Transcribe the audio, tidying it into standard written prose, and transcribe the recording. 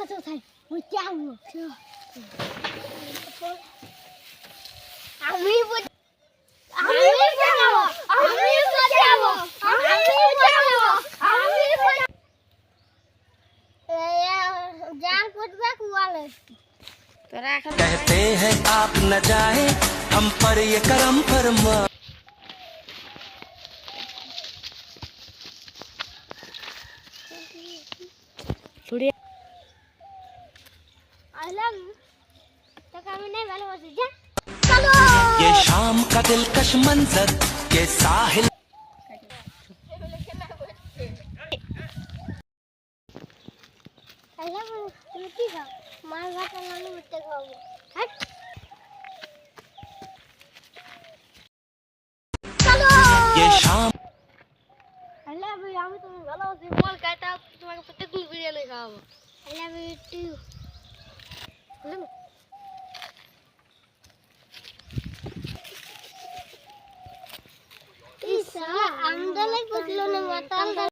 thầy một trăm một chưa আমি বুঝাবো जान कुछ कुआले कहते हैं आप न जाए हम पर ये करम फरमा I love you तो कभी नहीं वाला हो जा ये शाम का दिलकश मंजर के साहिल I love you रुकी का मार घाट लाने मुझे खाओगे हट ये शाम I love you আমি তুমি ভালো আছি বল কাটা তোমাকে প্রত্যেকদিন বিরিয়ানি খাওয়াবো I love you too Isa, andale kutlo na matal